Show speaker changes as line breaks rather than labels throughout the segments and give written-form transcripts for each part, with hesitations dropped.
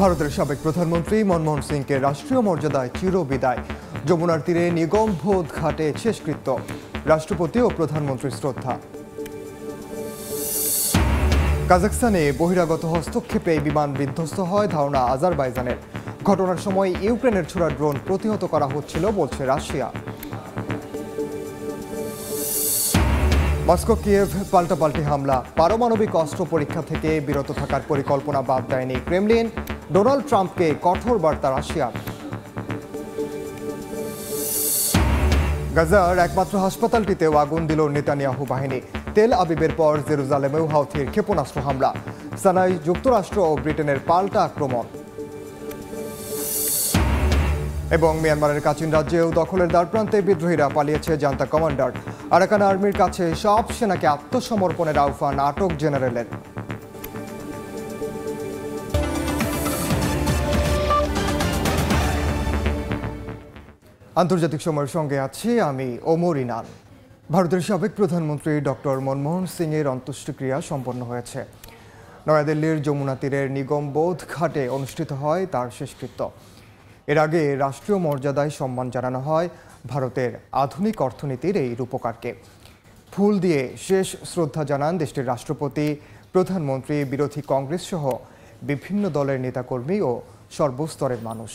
ভারতের সাবেক প্রধানমন্ত্রী মনমোহন সিংকে রাষ্ট্রীয় মর্যাদায় চিরবিদায়। যমুনার তীরে নিগমবোধ ঘাটে শেষকৃত্য। রাষ্ট্রপতি ও প্রধানমন্ত্রীর শ্রদ্ধা। কাজাখস্তানে বহিরাগত হস্তক্ষেপে বিমান বিধ্বস্ত হয় ধারণা আজারবাইজানের। ঘটনার সময় ইউক্রেনের ছোড়া ড্রোন প্রতিহত করা হচ্ছিল বলছে রাশিয়া। মস্কো কিয়েভ পাল্টাপাল্টি হামলা। পারমাণবিক অস্ত্র পরীক্ষা থেকে বিরত থাকার পরিকল্পনা বাদ দেয়নি ক্রেমলিন। ডোনাল্ড ট্রাম্পকে কঠোর বার্তা রাশিয়ার। গাজার একমাত্র হাসপাতালটিতেও আগুন দিল নেতানিয়াহু বাহিনী। তেল আবিবের পর জেরুজালেমেও হাউথির ক্ষেপণাস্ত্র হামলা। সানায় যুক্তরাষ্ট্র ও ব্রিটেনের পাল্টা আক্রমণ। এবং মিয়ানমারের কাচিন রাজ্যেও দখলের দ্বারপ্রান্তে বিদ্রোহীরা পালিয়েছে জান্তা কমান্ডার। আরাকান আর্মির কাছে সব সেনাকে আত্মসমর্পণের আহ্বান আটক জেনারেলের। আন্তর্জাতিক সময়ের সঙ্গে আছি আমি ওমর ইনান। ভারতের সাবেক প্রধানমন্ত্রী ডক্টর মনমোহন সিং এর অন্ত্যেষ্টিক্রিয়া সম্পন্ন হয়েছে। নয়াদিল্লির যমুনা তীরের নিগমবোধ ঘাটে অনুষ্ঠিত হয় তার শেষকৃত্য। এর আগে রাষ্ট্রীয় মর্যাদায় সম্মান জানানো হয় ভারতের আধুনিক অর্থনীতির এই রূপকারকে। ফুল দিয়ে শেষ শ্রদ্ধা জানান দেশটির রাষ্ট্রপতি, প্রধানমন্ত্রী, বিরোধী কংগ্রেস সহ বিভিন্ন দলের নেতাকর্মী ও সর্বস্তরের মানুষ।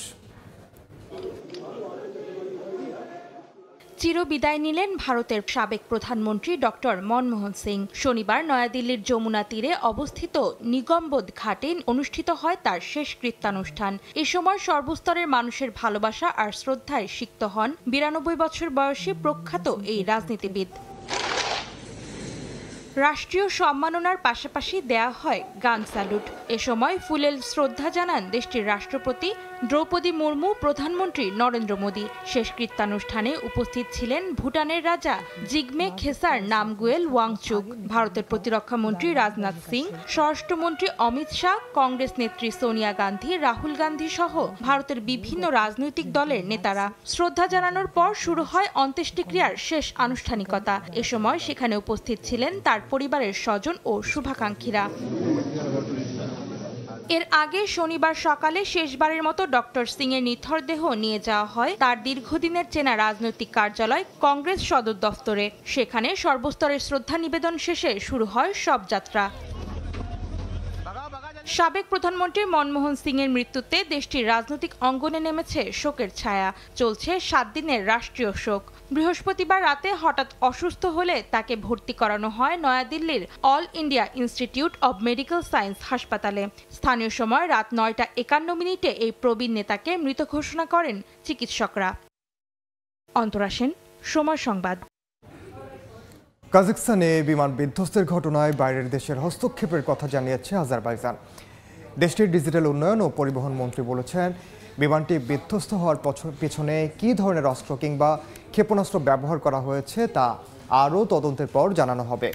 চিরবিদায় নিলেন ভারতের সাবেক প্রধানমন্ত্রী ডক্টর মনমোহন সিং। শনিবার নয়াদিল্লির যমুনা তীরে অবস্থিত নিগমবোধ ঘাটে অনুষ্ঠিত হয় তার শেষকৃত্যানুষ্ঠান। এ সময় সর্বস্তরের মানুষের ভালোবাসা আর শ্রদ্ধায় সিক্ত হন 92 বছর বয়সী প্রখ্যাত এই রাজনীতিবিদ। রাষ্ট্রীয় সম্মাননার পাশাপাশি দেয়া হয় গান স্যালুট। এ সময় ফুলেল শ্রদ্ধা জানান দেশটির রাষ্ট্রপতি দ্রৌপদী মুর্মু, প্রধানমন্ত্রী নরেন্দ্র মোদী। শেষকৃত্যানুষ্ঠানে উপস্থিত ছিলেন ভুটানের রাজা জিগমে খেসার নামগুয়েল ওয়াংচুক, ভারতের প্রতিরক্ষা মন্ত্রী রাজনাথ সিং, স্বরাষ্ট্রমন্ত্রী অমিত শাহ, কংগ্রেস নেত্রী সোনিয়া গান্ধী, রাহুল গান্ধী সহ ভারতের বিভিন্ন রাজনৈতিক দলের নেতারা। শ্রদ্ধা জানানোর পর শুরু হয় অন্ত্যেষ্টিক্রিয়ার শেষ আনুষ্ঠানিকতা। এ সময় সেখানে উপস্থিত ছিলেন তার পরিবারের স্বজন ও শুভাকাঙ্ক্ষীরা। এর আগে শনিবার সকালে শেষবারের মতো ডক্টর সিং এর নিথর দেহ নিয়ে যাওয়া হয় তার দীর্ঘদিনের চেনা রাজনৈতিক কার্যালয় কংগ্রেস সদর দফতরে। সেখানে সর্বস্তরের শ্রদ্ধা নিবেদন শেষে শুরু হয় শবযাত্রা। সাবেক প্রধানমন্ত্রী মনমোহন সিং এর মৃত্যুতে দেশটির রাজনৈতিক অঙ্গনে নেমেছে শোকের ছায়া। চলছে 7 দিনের রাষ্ট্রীয় শোক। বৃহস্পতিবার রাতে হঠাৎ অসুস্থ হলে তাকে ভর্তি করানো হয় নয়াদিল্লির all India institute of medical science হাসপাতালে। স্থানীয় সময় রাত 9:51 এই প্রবীণ নেতাকে মৃত ঘোষণা করেন চিকিৎসকরা। অন্তরা সেন, সময় সংবাদ।
কাজাখস্তানে বিমান বিধ্বস্তের ঘটনায় বাইরের দেশের হস্তক্ষেপের কথা জানিয়েছে আজারবাইজান। দেশটির ডিজিটাল উন্নয়ন ও পরিবহন মন্ত্রী বলেছেন, বিমানটি বিধ্বস্ত হওয়ার পেছনে কী ধরনের অস্ত্র কিংবা ক্ষেপণাস্ত্র ব্যবহার করা হয়েছে তা আরও তদন্তের পর জানানো হবে।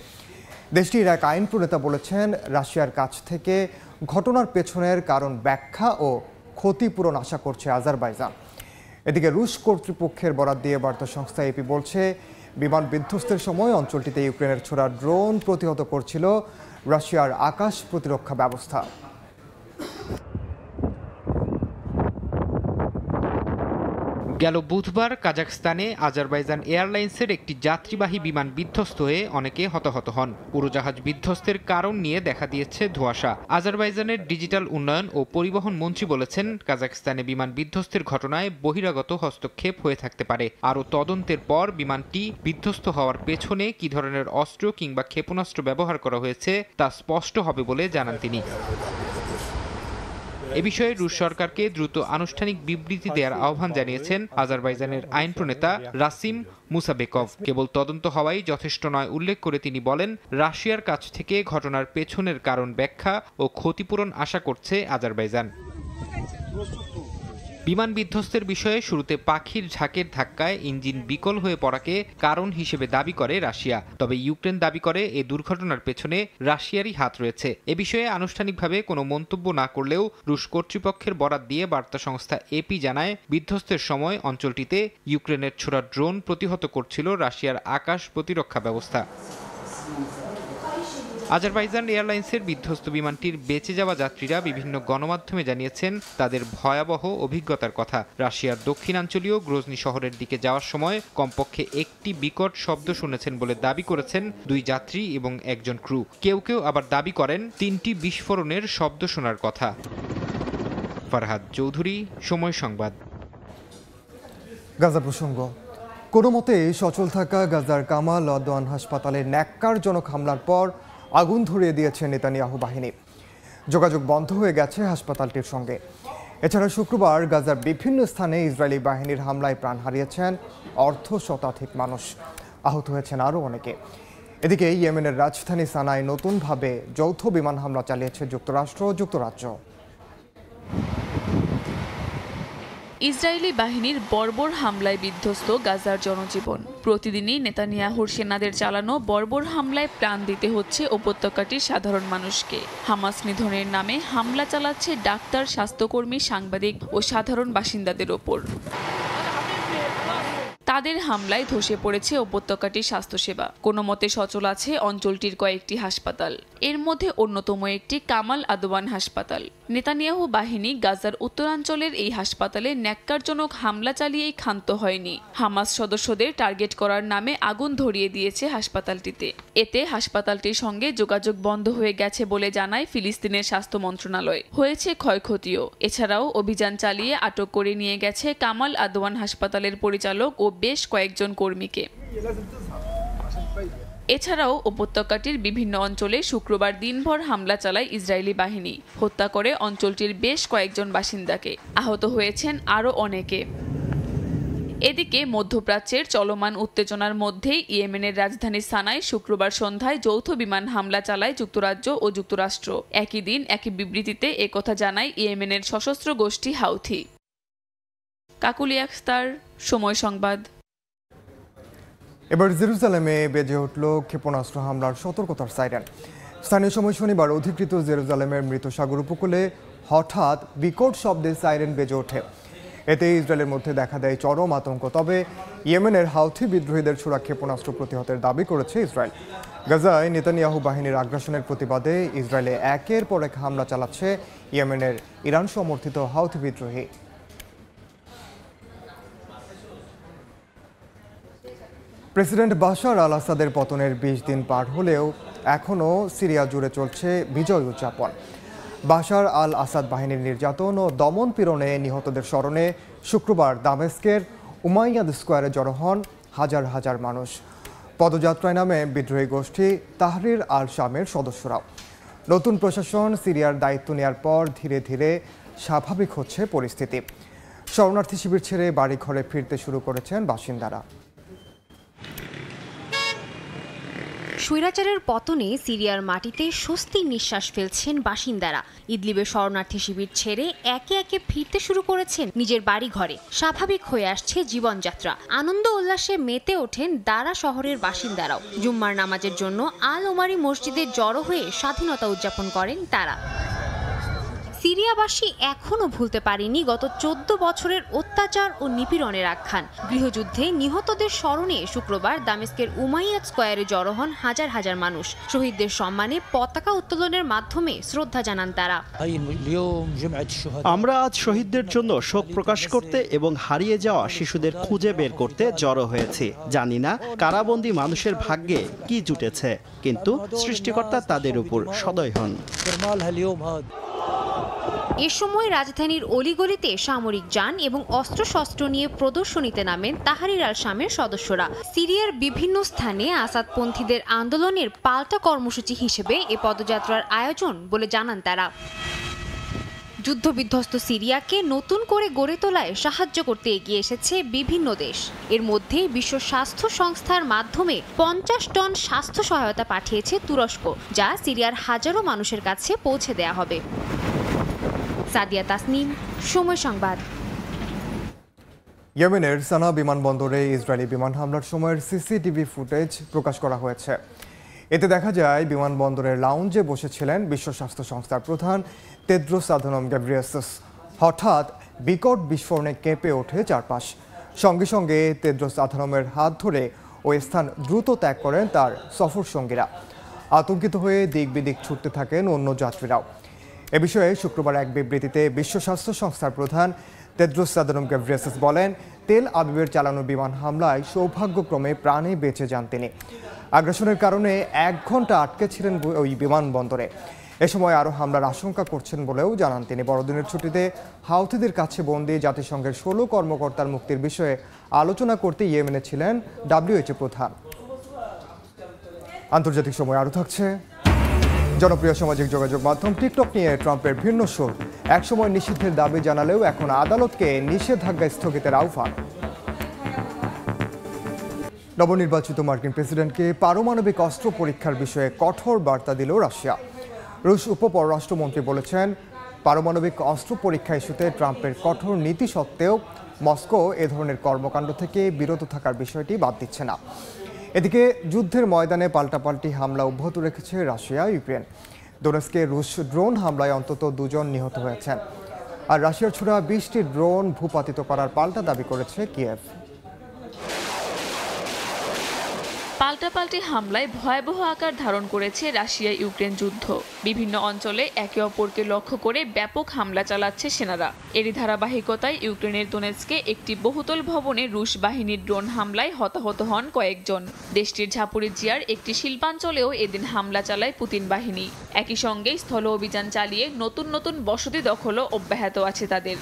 দেশটির এক আইন প্রণেতা বলেছেন, রাশিয়ার কাছ থেকে ঘটনার পেছনের কারণ ব্যাখ্যা ও ক্ষতিপূরণ আশা করছে আজারবাইজান। এদিকে রুশ কর্তৃপক্ষের বরাত দিয়ে বার্তা সংস্থা এপি বলছে, বিমান বিধ্বস্তের সময় অঞ্চলটিতে ইউক্রেনের ছোড়া ড্রোন প্রতিহত করছিল রাশিয়ার আকাশ প্রতিরক্ষা ব্যবস্থা।
গেল বুধবার কাজাখস্তানে আজারবাইজান এয়ারলাইন্সের একটি যাত্রীবাহী বিমান বিধ্বস্ত হয়ে অনেকে হতাহত হন। উড়োজাহাজ বিধ্বস্তের কারণ নিয়ে দেখা দিয়েছে ধোঁয়াশা। আজারবাইজানের ডিজিটাল উন্নয়ন ও পরিবহন মন্ত্রী বলেছেন, কাজাখস্তানে বিমান বিধ্বস্তের ঘটনায় বহিরাগত হস্তক্ষেপ হয়ে থাকতে পারে। আরও তদন্তের পর বিমানটি বিধ্বস্ত হওয়ার পেছনে কী ধরনের অস্ত্র কিংবা ক্ষেপণাস্ত্র ব্যবহার করা হয়েছে তা স্পষ্ট হবে বলে জানান তিনি। এ বিষয়ে রুশ সরকারকে দ্রুত আনুষ্ঠানিক বিবৃতি দেওয়ার আহ্বান জানিয়েছেন আজারবাইজানের আইন প্রণেতা রাসিম মুসাবেকভ। কেবল তদন্ত হওয়াই যথেষ্ট নয় উল্লেখ করে তিনি বলেন, রাশিয়ার কাছ থেকে ঘটনার পেছনের কারণ ব্যাখ্যা ও ক্ষতিপূরণ আশা করছে আজারবাইজান। বিমান বিধ্বস্তের বিষয়ে শুরুতে পাখির ঝাঁকের ধাক্কায় ইঞ্জিন বিকল হয়ে পড়াকে কারণ হিসেবে দাবি করে রাশিয়া। তবে ইউক্রেন দাবি করে এ দুর্ঘটনার পেছনে রাশিয়ারই হাত রয়েছে। এ বিষয়ে আনুষ্ঠানিকভাবে কোনো মন্তব্য না করলেও রুশ কর্তৃপক্ষের বরাত দিয়ে বার্তা সংস্থা এপি জানায়, বিধ্বস্তের সময় অঞ্চলটিতে ইউক্রেনের ছোড়া ড্রোন প্রতিহত করছিল রাশিয়ার আকাশ প্রতিরক্ষা ব্যবস্থা। আজারবাইজান এয়ারলাইন্সের বিধ্বস্ত বিমানটির বেঁচে যাওয়া যাত্রীরা বিভিন্ন গণমাধ্যমে জানিয়েছেন তাদের ভয়াবহ অভিজ্ঞতার কথা। রাশিয়ার দক্ষিণাঞ্চলীয় গ্রোজনি শহরের দিকে যাওয়ার সময় কমপক্ষে একটি বিকট শব্দ শুনেছেন বলে দাবি করেছেন 2 যাত্রী এবং একজন ক্রু। কেউ কেউ আবার দাবি করেন 3টি বিস্ফোরণের শব্দ শোনার কথা। ফারহাদ চৌধুরী, সময় সংবাদ।
গাজা প্রসঙ্গ। কোনো মতে সচল থাকা গাজার কামাল আদওয়ান হাসপাতালে ন্যাক্কারজনক হামলার পর আগুন ধরিয়ে দিয়েছে নেতানিয়াহু বাহিনী। যোগাযোগ বন্ধ হয়ে গেছে হাসপাতালটির সঙ্গে। এছাড়া শুক্রবার গাজার বিভিন্ন স্থানে ইসরায়েলি বাহিনীর হামলায় প্রাণ হারিয়েছেন অর্ধশতাধিক মানুষ, আহত হয়েছেন আরও অনেকে। এদিকে ইয়েমেনের রাজধানী সানায় নতুনভাবে যৌথ বিমান হামলা চালিয়েছে যুক্তরাষ্ট্র ও যুক্তরাজ্য।
ইসরায়েলি বাহিনীর বর্বর হামলায় বিধ্বস্ত গাজার জনজীবন। প্রতিদিনই নেতানিয়াহুর সেনাদের চালানো বর্বর হামলায় প্রাণ দিতে হচ্ছে উপত্যকাটির সাধারণ মানুষকে। হামাস নিধনের নামে হামলা চালাচ্ছে ডাক্তার, স্বাস্থ্যকর্মী, সাংবাদিক ও সাধারণ বাসিন্দাদের ওপর। তাদের হামলায় ধসে পড়েছে উপত্যকাটির স্বাস্থ্যসেবা। কোনো মতে সচল আছে অঞ্চলটির কয়েকটি হাসপাতাল, এর মধ্যে অন্যতম একটি কামাল আদওয়ান হাসপাতাল। নেতানিয়াহু বাহিনী গাজার উত্তরাঞ্চলের এই হাসপাতালে ন্যাক্কারজনক হামলা চালিয়েই ক্ষান্ত হয়নি। হামাস সদস্যদের টার্গেট করার নামে আগুন ধরিয়ে দিয়েছে হাসপাতালটিতে। এতে হাসপাতালটির সঙ্গে যোগাযোগ বন্ধ হয়ে গেছে বলে জানায় ফিলিস্তিনের স্বাস্থ্য মন্ত্রণালয়। হয়েছে ক্ষয়ক্ষতিও। এছাড়াও অভিযান চালিয়ে আটক করে নিয়ে গেছে কামাল আদওয়ান হাসপাতালের পরিচালক ও বেশ কয়েকজন কর্মীকে। এছাড়াও উপত্যকাটির বিভিন্ন অঞ্চলে শুক্রবার দিনভর হামলা চালায় ইসরায়েলি বাহিনী। হত্যা করে অঞ্চলটির বেশ কয়েকজন বাসিন্দাকে। আহত হয়েছেন আরও অনেকে। এদিকে মধ্যপ্রাচ্যের চলমান উত্তেজনার মধ্যেই ইয়েমেনের রাজধানী সানায় শুক্রবার সন্ধ্যায় যৌথ বিমান হামলা চালায় যুক্তরাজ্য ও যুক্তরাষ্ট্র। একই দিন একই বিবৃতিতে একথা জানায় ইয়েমেনের সশস্ত্র গোষ্ঠী হাউথি। কাকুলি আখতার, সময় সংবাদ।
এবার জেরুজালেমে বেজে উঠল ক্ষেপণাস্ত্র হামলার সতর্কতার সাইরেন। স্থানীয় সময় শনিবার অধিকৃত জেরুজালেমের মৃত সাগর উপকূলে হঠাৎ বিকট শব্দে সাইরেন বেজে ওঠে। এতে ইসরায়েলের মধ্যে দেখা দেয় চরম আতঙ্ক। তবে ইয়েমেনের হাউথি বিদ্রোহীদের ছোড়া ক্ষেপণাস্ত্র প্রতিহতের দাবি করেছে ইসরায়েল। গাজায় নেতানিয়াহু বাহিনীর আগ্রাসনের প্রতিবাদে ইসরায়েলে একের পর এক হামলা চালাচ্ছে ইয়েমেনের ইরান সমর্থিত হাউথি বিদ্রোহী। প্রেসিডেন্ট বাশার আল আসাদের পতনের 20 দিন পার হলেও এখনও সিরিয়া জুড়ে চলছে বিজয় উদযাপন। বাশার আল আসাদ বাহিনীর নির্যাতন ও দমন পীড়নে নিহতদের স্মরণে শুক্রবার দামেস্কের উমাইয়াদ স্কোয়ারে জড়ো হন হাজার হাজার মানুষ। পদযাত্রায় নামে বিদ্রোহী গোষ্ঠী তাহরির আল শামের সদস্যরাও। নতুন প্রশাসন সিরিয়ার দায়িত্ব নেওয়ার পর ধীরে ধীরে স্বাভাবিক হচ্ছে পরিস্থিতি। শরণার্থী শিবির ছেড়ে বাড়িঘরে ফিরতে শুরু করেছেন বাসিন্দারা।
স্বৈরাচারের পতনে সিরিয়ার মাটিতে স্বস্তির নিঃশ্বাস ফেলছেন বাসিন্দারা। ইদলিবের শরণার্থী শিবির ছেড়ে একে একে ফিরতে শুরু করেছেন নিজের বাড়ি ঘরে। স্বাভাবিক হয়ে আসছে জীবনযাত্রা। আনন্দ উল্লাসে মেতে ওঠেন দারা শহরের বাসিন্দারাও। জুম্মার নামাজের জন্য আল ওমারি মসজিদে জড়ো হয়ে স্বাধীনতা উদযাপন করেন তারা। সিরিয়াবাসী এখনও ভুলতে পারেনি গত 14 বছরের অত্যাচার ও নিপীড়নের আখ্যান। গৃহযুদ্ধে নিহতদের স্মরণে শুক্রবার দামেস্কের উমাইয়াদ স্কোয়ারে জড়ো হন হাজার হাজার মানুষ। শহীদদের সম্মানে পতাকা উত্তোলনের মাধ্যমে শ্রদ্ধা জানান তারা।
আমরা আজ শহীদদের জন্য শোক প্রকাশ করতে এবং হারিয়ে যাওয়া শিশুদের খুঁজে বের করতে জড়ো হয়েছি। জানি না কারাবন্দী মানুষের ভাগ্যে কি জুটেছে, কিন্তু সৃষ্টিকর্তা তাদের উপর সদয় হন।
এ সময় রাজধানীর অলিগলিতে সামরিক যান এবং অস্ত্রশস্ত্র নিয়ে প্রদর্শনীতে নামেন তাহরির আল শামের সদস্যরা। সিরিয়ার বিভিন্ন স্থানে আসাদপন্থীদের আন্দোলনের পাল্টা কর্মসূচি হিসেবে এ পদযাত্রার আয়োজন বলে জানান তারা। যুদ্ধবিধ্বস্ত সিরিয়াকে নতুন করে গড়ে তোলায় সাহায্য করতে এগিয়ে এসেছে বিভিন্ন দেশ। এর মধ্যে বিশ্ব স্বাস্থ্য সংস্থার মাধ্যমে 50 টন স্বাস্থ্য সহায়তা পাঠিয়েছে তুরস্ক, যা সিরিয়ার হাজারো মানুষের কাছে পৌঁছে দেয়া হবে। সাদিয়া তাসনিম, সময় সংবাদ।
ইয়েমেনের সানা বিমানবন্দরে ইসরায়েলি বিমান হামলার সময়ের সিসিটিভি ফুটেজ প্রকাশ করা হয়েছে। এতে দেখা যায় বিমানবন্দরের লাউঞ্জে বসেছিলেন বিশ্ব স্বাস্থ্য সংস্থার প্রধান তেদ্রোস আধানম গ্যাব্রিয়েসাস। হঠাৎ বিকট বিস্ফোরণে কেঁপে ওঠে চারপাশ। সঙ্গে সঙ্গে তেদ্রোস আধানমের হাত ধরে ওই স্থান দ্রুত ত্যাগ করেন তার সফর সঙ্গীরা। আতঙ্কিত হয়ে দিক বিদিক ছুটতে থাকেন অন্য যাত্রীরাও। এ বিষয়ে শুক্রবার এক বিবৃতিতে বিশ্ব স্বাস্থ্য সংস্থার প্রধান টেড্রোস আদানোম গেব্রিয়েসাস বলেন, তেল আবিবের চালানো বিমান হামলায় সৌভাগ্যক্রমে প্রাণে বেঁচে যান তিনি। আগ্রাসনের কারণে 1 ঘন্টা আটকে ছিলেন ওই বিমানবন্দরে। এ সময় আরও হামলার আশঙ্কা করছেন বলেও জানান তিনি। বড়দিনের ছুটিতে হাউথিদের কাছে বন্দী জাতিসংঘের 16 কর্মকর্তার মুক্তির বিষয়ে আলোচনা করতে ইয়েমেনে ছিলেন WHO প্রধান। আন্তর্জাতিক সময় আরও থাকছে। জনপ্রিয় সামাজিক যোগাযোগ মাধ্যম টিকটক নিয়ে ট্রাম্পের ভিন্ন সুর। একসময় নিষিদ্ধের দাবি জানালেও এখন আদালতকে নিষেধাজ্ঞা স্থগিতের আহ্বান। নবনির্বাচিত মার্কিন প্রেসিডেন্টকে পারমাণবিক অস্ত্র পরীক্ষার বিষয়ে কঠোর বার্তা দিল রাশিয়া। রুশ উপপররাষ্ট্রমন্ত্রী বলেছেন, পারমাণবিক অস্ত্র পরীক্ষা ইস্যুতে ট্রাম্পের কঠোর নীতি সত্ত্বেও মস্কো এ ধরনের কর্মকাণ্ড থেকে বিরত থাকার বিষয়টি বাদ দিচ্ছে না। এদিকে যুদ্ধের ময়দানে পাল্টাপাল্টি হামলা অব্যাহত রেখেছে রাশিয়া। ইউক্রেন দোনেস্কে রুশ ড্রোন হামলায় অন্তত 2 জন নিহত হয়েছেন। আর রাশিয়ার ছোড়া 20টি ড্রোন ভূপাতিত করার পাল্টা দাবি করেছে কিয়েভ।
পাল্টাপাল্টি হামলায় ভয়াবহ আকার ধারণ করেছে রাশিয়া ইউক্রেন যুদ্ধ। বিভিন্ন অঞ্চলে একে অপরকে লক্ষ্য করে ব্যাপক হামলা চালাচ্ছে সেনারা। এরই ধারাবাহিকতায় ইউক্রেনের দোনেৎস্কে একটি বহুতল ভবনে রুশ বাহিনীর ড্রোন হামলায় হতাহত হন কয়েকজন। দেশটির ঝাপুরিজিয়ার একটি শিল্পাঞ্চলেও এদিন হামলা চালায় পুতিন বাহিনী। একই সঙ্গে স্থল অভিযান চালিয়ে নতুন নতুন বসতি দখলও অব্যাহত আছে তাদের।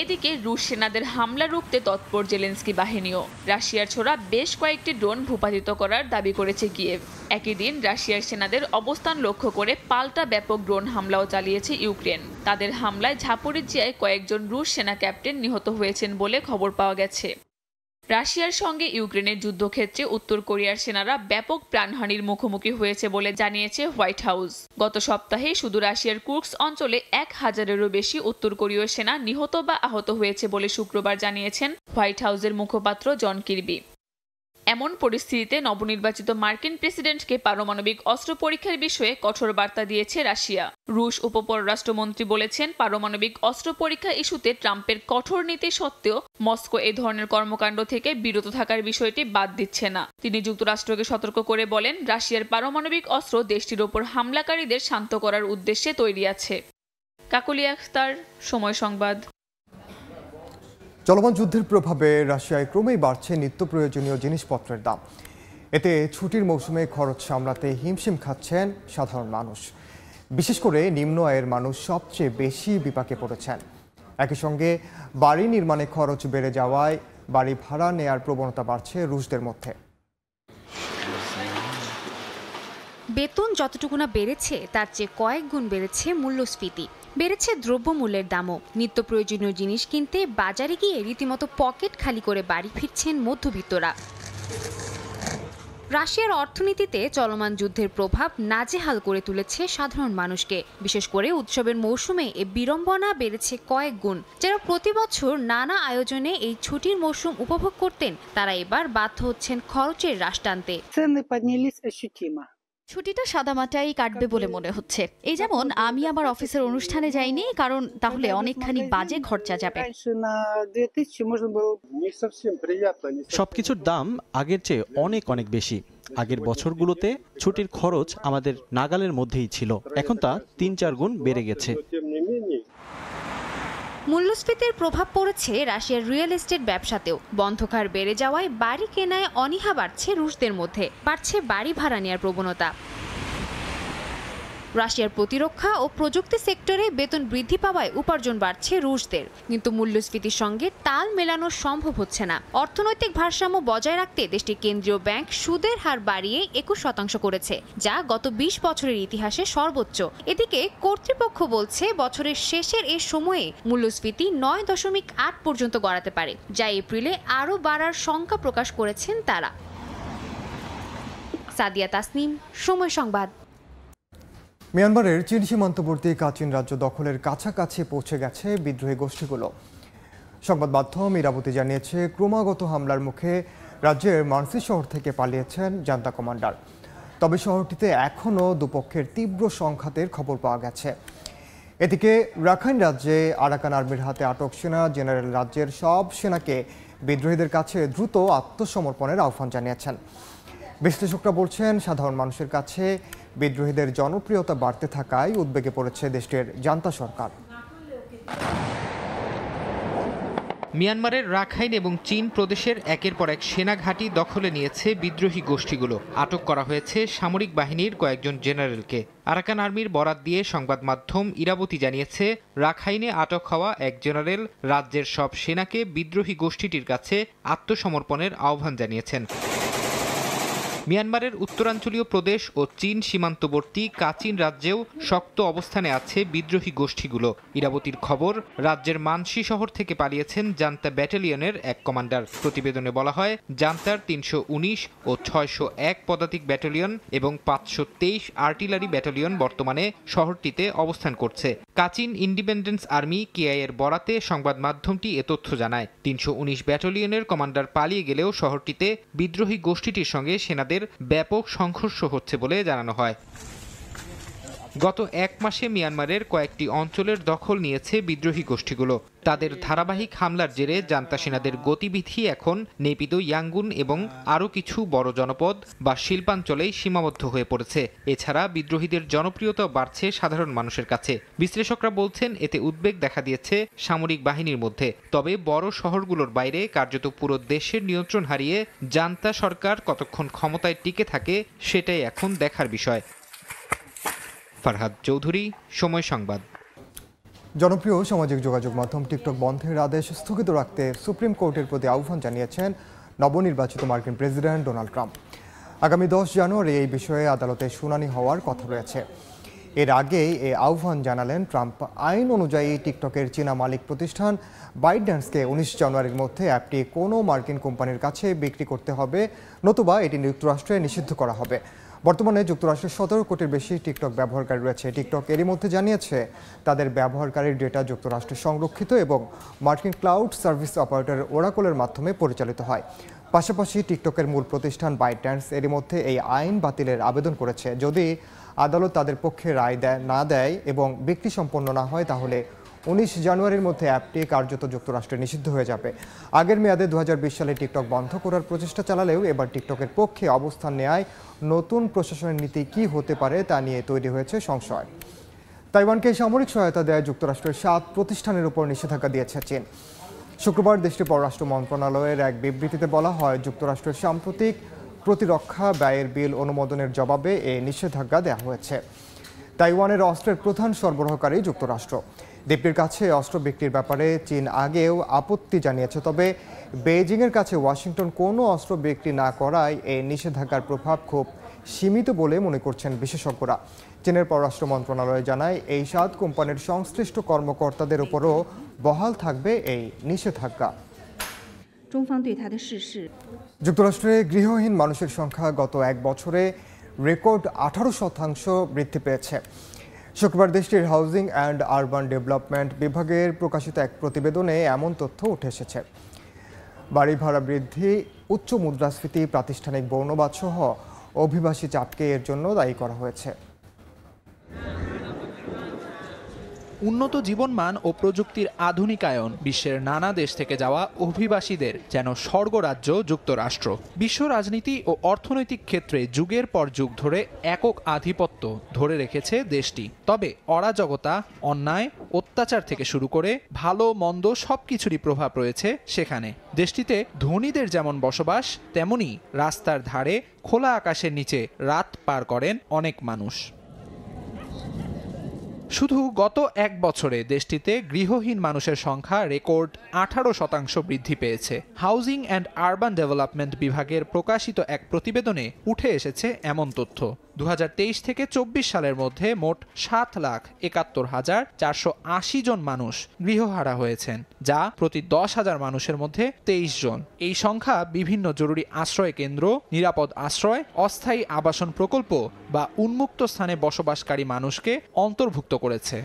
এদিকে রুশ সেনাদের হামলা রুখতে তৎপর জেলেনস্কি বাহিনীও। রাশিয়ার ছোড়া বেশ কয়েকটি ড্রোন ভূপাতিত করার দাবি করেছে কিয়েভ। একই দিন রাশিয়ার সেনাদের অবস্থান লক্ষ্য করে পাল্টা ব্যাপক ড্রোন হামলাও চালিয়েছে ইউক্রেন। তাদের হামলায় ঝাপরিজিয়ায় কয়েকজন রুশ সেনা ক্যাপ্টেন নিহত হয়েছেন বলে খবর পাওয়া গেছে। রাশিয়ার সঙ্গে ইউক্রেনের যুদ্ধক্ষেত্রে উত্তর কোরিয়ার সেনারা ব্যাপক প্রাণহানির মুখোমুখি হয়েছে বলে জানিয়েছে হোয়াইট হাউস। গত সপ্তাহে শুধু রাশিয়ার কুর্স্ক অঞ্চলে 1000-এরও বেশি উত্তর কোরীয় সেনা নিহত বা আহত হয়েছে বলে শুক্রবার জানিয়েছেন হোয়াইট হাউসের মুখপাত্র জন কির্বি। এমন পরিস্থিতিতে নবনির্বাচিত মার্কিন প্রেসিডেন্টকে পারমাণবিক অস্ত্র পরীক্ষার বিষয়ে কঠোর বার্তা দিয়েছে রাশিয়া। রুশ উপপররাষ্ট্রমন্ত্রী বলেছেন, পারমাণবিক অস্ত্র পরীক্ষা ইস্যুতে ট্রাম্পের কঠোর নীতি সত্ত্বেও মস্কো এই ধরনের কর্মকাণ্ড থেকে বিরত থাকার বিষয়টি বাদ দিচ্ছে না। তিনি যুক্তরাষ্ট্রকে সতর্ক করে বলেন, রাশিয়ার পারমাণবিক অস্ত্র দেশটির ওপর হামলাকারীদের শান্ত করার উদ্দেশ্যে তৈরি আছে। কাকলি আখতার, সময় সংবাদ।
চলমান যুদ্ধের প্রভাবে রাশিয়ায় ক্রমেই বাড়ছে নিত্য প্রয়োজনীয় জিনিসপত্রের দাম। এতে ছুটির মৌসুমে খরচ সামলাতে হিমশিম খাচ্ছেন সাধারণ মানুষ। বিশেষ করে নিম্ন আয়ের মানুষ সবচেয়ে বেশি বিপাকে পড়েছেন। একই সঙ্গে বাড়ি নির্মাণে খরচ বেড়ে যাওয়ায় বাড়ি ভাড়া নেয়ার প্রবণতা বাড়ছে রুশদের মধ্যে।
বেতন যতটুকু না বেড়েছে তার চেয়ে কয়েক গুণ বেড়েছে মূল্যস্ফীতি। বেড়েছে দ্রব্যমূল্যের দামও। নিত্য প্রয়োজনীয় জিনিস কিনতে বাজারে গিয়ে রীতিমতো পকেট খালি করে বাড়ি ফিরছেন মধ্যবিত্তরা। রাশিয়ার অর্থনীতিতে চলমান যুদ্ধের প্রভাব নাজেহাল করে তুলেছে সাধারণ মানুষকে। বিশেষ করে উৎসবের মৌসুমে এ বিড়ম্বনা বেড়েছে কয়েক গুণ। যারা প্রতি বছর নানা আয়োজনে এই ছুটির মৌসুম উপভোগ করতেন, তারা এবার বাধ্য হচ্ছেন খরচের হ্রাস টানতে।
ছুটিটা সাদামাটাই কাটবে বলে মনে হচ্ছে। এই যেমন আমি আমার অফিসের অনুষ্ঠানে যাইনি, কারণ তাহলে অনেকখানি বাজে খরচা যাবে।
সবকিছুর দাম আগের চেয়ে অনেক অনেক বেশি। আগের বছরগুলোতে ছুটির খরচ আমাদের নাগালের মধ্যেই ছিল, এখন তা 3-4 গুণ বেড়ে গেছে।
মূল্যস্ফীতির প্রভাব পড়েছে রাশিয়ার রিয়েল এস্টেট ব্যবসাতেও। বন্ধকহার বেড়ে যাওয়ায় বাড়ি কেনায় অনীহা বাড়ছে রুশদের মধ্যে। বাড়ছে বাড়ি ভাড়া নেওয়ার প্রবণতা। রাশিয়ার প্রতিরক্ষা ও প্রযুক্তি সেক্টরে বেতন বৃদ্ধি পাওয়ায় উপার্জন বাড়ছে রুশদের, কিন্তু মূল্যস্ফীতির সঙ্গে তাল মেলানো সম্ভব হচ্ছে না। অর্থনৈতিক ভারসাম্য বজায় রাখতে দেশটির কেন্দ্রীয় ব্যাংক সুদের হার বাড়িয়ে 21% করেছে, যা গত 20 বছরের ইতিহাসে সর্বোচ্চ। এদিকে কর্তৃপক্ষ বলছে বছরের শেষের এই সময়ে মূল্যস্ফীতি 9.8 পর্যন্ত গড়াতে পারে, যা এপ্রিলে আরও বাড়ার শঙ্কা প্রকাশ করেছেন তারা। সাদিয়া তাসনিম, সময় সংবাদ।
মিয়ানমারের চীন সীমান্তবর্তী কাচিন রাজ্য দখলের কাছাকাছি পৌঁছে গেছে বিদ্রোহী গোষ্ঠীগুলো। সংবাদ মাধ্যম ইরাবতী জানিয়েছে, ক্রমাগত হামলার মুখে রাজ্যের মানসি শহর থেকে পালিয়েছেন জান্তা কমান্ডার। তবে শহরটিতে এখনও দুপক্ষের তীব্র সংঘাতের খবর পাওয়া গেছে। এদিকে রাখাইন রাজ্যে আরাকান আর্মির হাতে আটক সেনা জেনারেল রাজ্যের সব সেনাকে বিদ্রোহীদের কাছে দ্রুত আত্মসমর্পণের আহ্বান জানিয়েছেন। বিশ্লেষকরা বলছেন সাধারণ মানুষের কাছে বিদ্রোহীদের জনপ্রিয়তা বাড়তে থাকায় উদ্বেগে পড়েছে দেশটির জান্তা সরকার।
মিয়ানমারের রাখাইন এবং চীন প্রদেশের একের পর এক সেনা ঘাঁটি দখলে নিয়েছে বিদ্রোহী গোষ্ঠীগুলো। আটক করা হয়েছে সামরিক বাহিনীর কয়েকজন জেনারেলকে। আরাকান আর্মির বরাত দিয়ে সংবাদ মাধ্যম ইরাবতী জানিয়েছে, রাখাইনে আটক হওয়া এক জেনারেল রাজ্যের সব সেনাকে বিদ্রোহী গোষ্ঠীটির কাছে আত্মসমর্পণের আহ্বান জানিয়েছেন। মিয়ানমারের উত্তরাঞ্চলীয় প্রদেশ ও চীন সীমান্তবর্তী কাচিন রাজ্যেও শক্ত অবস্থানে আছে বিদ্রোহী গোষ্ঠীগুলো। ইরাবতীর খবর, রাজ্যের মানসি শহর থেকে পালিয়েছেন জান্তা ব্যাটালিয়নের এক কমান্ডার। প্রতিবেদনে বলা হয়, জান্তার ৩১৯ ও ৬০১ পদাতিক ব্যাটালিয়ন এবং ৫২৩ আর্টিলারি ব্যাটালিয়ন বর্তমানে শহরটিতে অবস্থান করছে। কাচিন ইন্ডিপেন্ডেন্স আর্মি কেআই এর বরাতে সংবাদ মাধ্যমটি এ তথ্য জানায়। ৩১৯ ব্যাটালিয়নের কমান্ডার পালিয়ে গেলেও শহরটিতে বিদ্রোহী গোষ্ঠীটির সঙ্গে সেনাদের ব্যাপক সংঘর্ষ হচ্ছে বলে জানানো হয়। গত এক মাসে মিয়ানমারের কয়েকটি অঞ্চলের দখল নিয়েছে বিদ্রোহী গোষ্ঠীগুলো। তাদের ধারাবাহিক হামলার জেরে জান্তা সেনাদের গতিবিধি এখন নেপিদো, ইয়াঙ্গুন এবং আরও কিছু বড় জনপদ বা শিল্পাঞ্চলেই সীমাবদ্ধ হয়ে পড়েছে। এছাড়া বিদ্রোহীদের জনপ্রিয়তা বাড়ছে সাধারণ মানুষের কাছে। বিশ্লেষকরা বলছেন, এতে উদ্বেগ দেখা দিয়েছে সামরিক বাহিনীর মধ্যে। তবে বড় শহরগুলোর বাইরে কার্যত পুরো দেশের নিয়ন্ত্রণ হারিয়ে জান্তা সরকার কতক্ষণ ক্ষমতায় টিকে থাকে সেটাই এখন দেখার বিষয়। ফারহাদ চৌধুরী, সময় সংবাদ।
জনপ্রিয় সামাজিক যোগাযোগ মাধ্যম টিকটক বন্ধের আদেশ স্থগিত রাখতে সুপ্রিম কোর্টের প্রতি আহ্বান জানিয়েছেন নবনির্বাচিত মার্কিন প্রেসিডেন্ট ডোনাল্ড ট্রাম্প। আগামী 10 জানুয়ারি এই বিষয়ে আদালতে শুনানি হওয়ার কথা রয়েছে। এর আগেই এই আহ্বান জানালেন ট্রাম্প। আইন অনুযায়ী টিকটকের চীনা মালিক প্রতিষ্ঠান বাইটড্যান্সকে 19 জানুয়ারির মধ্যে অ্যাপটি কোনো মার্কিন কোম্পানির কাছে বিক্রি করতে হবে, নতুবা এটি যুক্তরাষ্ট্রে নিষিদ্ধ করা হবে। বর্তমানে যুক্তরাষ্ট্রের 17 কোটির বেশি টিকটক ব্যবহারকারী রয়েছে। টিকটক এরই মধ্যে জানিয়েছে তাদের ব্যবহারকারীর ডেটা যুক্তরাষ্ট্রে সংরক্ষিত এবং মার্কিন ক্লাউড সার্ভিস অপারেটর ওরাকলের মাধ্যমে পরিচালিত হয়। পাশাপাশি টিকটকের মূল প্রতিষ্ঠান বাইটড্যান্স এরই মধ্যে এই আইন বাতিলের আবেদন করেছে। যদি আদালত তাদের পক্ষে রায় না দেয় এবং বিক্রি সম্পন্ন না হয়, তাহলে 19 জানুয়ারির মধ্যে অ্যাপটি কার্যত যুক্তরাষ্ট্রে নিষিদ্ধ হয়ে যাবে। আগের মেয়াদে 2020 সালে টিকটক বন্ধ করার প্রচেষ্টা চালালেও এবার টিকটকের পক্ষে অবস্থান নেয় নতুন প্রশাসনের নীতি কী হতে পারে তা নিয়ে তৈরি হয়েছে সংশয়। তাইওয়ানকে সামরিক সহায়তা দেয় যুক্তরাষ্ট্রের 7 প্রতিষ্ঠানের উপর নিষেধাজ্ঞা দিয়েছে চীন। শুক্রবার দেশটির পররাষ্ট্র মন্ত্রণালয়ের এক বিবৃতিতে বলা হয়, যুক্তরাষ্ট্রের সাম্প্রতিক প্রতিরক্ষা ব্যয়ের বিল অনুমোদনের জবাবে এই নিষেধাজ্ঞা দেওয়া হয়েছে। তাইওয়ানের অস্ত্রের প্রধান সরবরাহকারী যুক্তরাষ্ট্র। দ্বীপটির কাছে অস্ত্র বিক্রির ব্যাপারে চীন আগেও আপত্তি জানিয়েছে, তবে বেইজিংয়ের কাছে ওয়াশিংটন কোনো অস্ত্র বিক্রি না করায় এই নিষেধাজ্ঞার প্রভাব খুব সীমিত বলে মনে করছেন বিশেষজ্ঞরা। চীনের পররাষ্ট্র মন্ত্রণালয় জানায়, এই 7 কোম্পানির সংশ্লিষ্ট কর্মকর্তাদের উপরও বহাল থাকবে এই নিষেধাজ্ঞা। যুক্তরাষ্ট্রে গৃহহীন মানুষের সংখ্যা গত এক বছরে রেকর্ড 18% বৃদ্ধি পেয়েছে। শুক্রবার দেশটির হাউজিং অ্যান্ড আরবান ডেভেলপমেন্ট বিভাগের প্রকাশিত এক প্রতিবেদনে এমন তথ্য উঠে এসেছে। বাড়ি ভাড়া বৃদ্ধি, উচ্চ মুদ্রাস্ফীতি, প্রাতিষ্ঠানিক বর্ণবাদ সহ অভিবাসী চাপকে এর জন্য দায়ী করা হয়েছে।
উন্নত জীবনমান ও প্রযুক্তির আধুনিকায়ন বিশ্বের নানা দেশ থেকে যাওয়া অভিবাসীদের যেন স্বর্গরাজ্য যুক্তরাষ্ট্র। বিশ্ব রাজনীতি ও অর্থনৈতিক ক্ষেত্রে যুগের পর যুগ ধরে একক আধিপত্য ধরে রেখেছে দেশটি। তবে অরাজকতা, অন্যায়, অত্যাচার থেকে শুরু করে ভালো মন্দ সবকিছুরই প্রভাব রয়েছে সেখানে। দেশটিতে ধনীদের যেমন বসবাস, তেমনি রাস্তার ধারে খোলা আকাশের নিচে রাত পার করেন অনেক মানুষ। শুধু গত এক বছরে দেশটিতে গৃহহীন মানুষের সংখ্যা রেকর্ড 18% বৃদ্ধি পেয়েছে। হাউজিং অ্যান্ড আরবান ডেভেলপমেন্ট বিভাগের প্রকাশিত এক প্রতিবেদনে উঠে এসেছে এমন তথ্য। 2023 থেকে 24 সালের মধ্যে মোট 7,71,480 জন মানুষ গৃহহারা হয়েছেন, যা প্রতি 10,000 মানুষের মধ্যে 23 জন। এই সংখ্যা বিভিন্ন জরুরি আশ্রয় কেন্দ্র, নিরাপদ আশ্রয়, অস্থায়ী আবাসন প্রকল্প বা উন্মুক্ত স্থানে বসবাসকারী মানুষকে অন্তর্ভুক্ত করেছে।